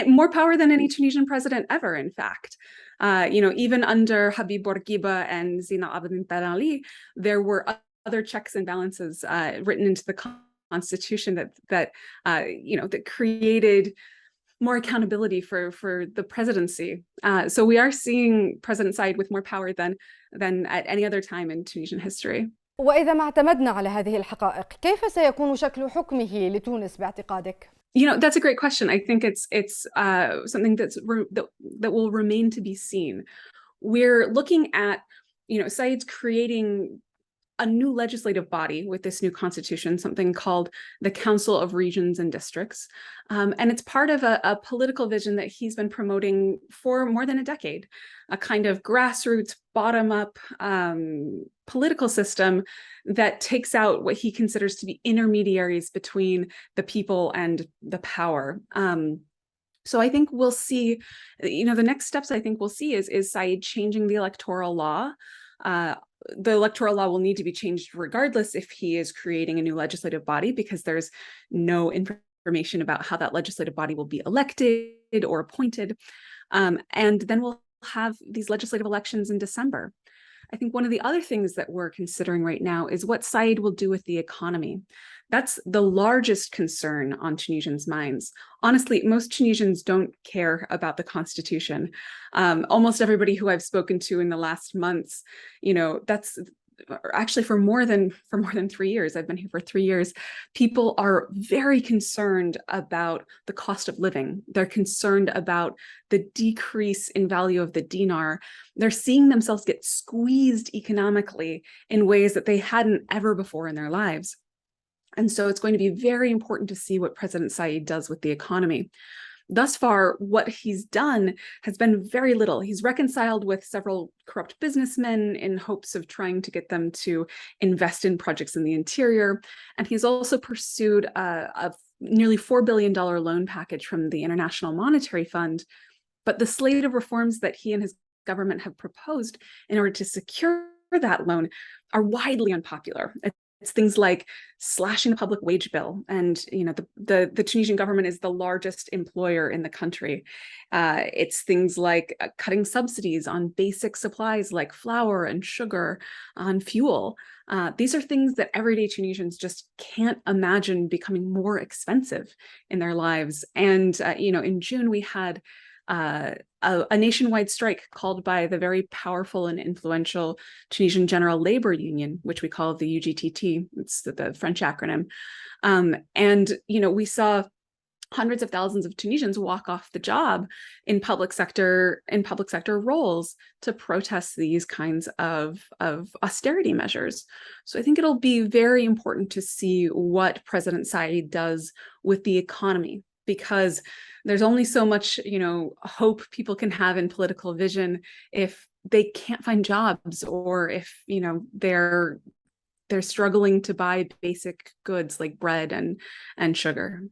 More power than any Tunisian president ever, in fact. Even under Habib Bourguiba and Zine Abidine Ben Ali, there were other checks and balances written into the constitution that created more accountability for the presidency. So we are seeing President Said with more power than at any other time in Tunisian history. وإذا ما اعتمدنا على هذه الحقائق، كيف سيكون شكل حكمه لتونس باعتقادك؟ That's a great question. I think it's something that will remain to be seen. We're looking at, Said's creating a new legislative body with this new constitution, something called the Council of Regions and Districts. And it's part of a political vision that he's been promoting for more than a decade, a kind of grassroots, bottom-up political system that takes out what he considers to be intermediaries between the people and the power. So I think we'll see, the next steps I think we'll see is Said changing the electoral law. The electoral law will need to be changed regardless if he is creating a new legislative body, because there's no information about how that legislative body will be elected or appointed. And then we'll have these legislative elections in December. I think one of the other things that we're considering right now is what Said will do with the economy. That's the largest concern on Tunisians' minds. Honestly, most Tunisians don't care about the constitution. Almost everybody who I've spoken to in the last months, that's actually for more than 3 years. I've been here for 3 years. People are very concerned about the cost of living. They're concerned about the decrease in value of the dinar. They're seeing themselves get squeezed economically in ways that they hadn't ever before in their lives. And so it's going to be very important to see what President Said does with the economy. Thus far, what he's done has been very little. He's reconciled with several corrupt businessmen in hopes of trying to get them to invest in projects in the interior. And he's also pursued a nearly $4 billion loan package from the International Monetary Fund. But the slate of reforms that he and his government have proposed in order to secure that loan are widely unpopular. It's things like slashing the public wage bill, and the Tunisian government is the largest employer in the country. It's things like cutting subsidies on basic supplies like flour and sugar, on fuel. These are things that everyday Tunisians just can't imagine becoming more expensive in their lives. And in June we had a nationwide strike called by the very powerful and influential Tunisian General Labor Union, which we call the UGTT. It's the French acronym. And we saw hundreds of thousands of Tunisians walk off the job in public sector roles to protest these kinds of austerity measures. So I think it'll be very important to see what President Said does with the economy, because there's only so much, hope people can have in political vision if they can't find jobs, or if, they're struggling to buy basic goods like bread and sugar.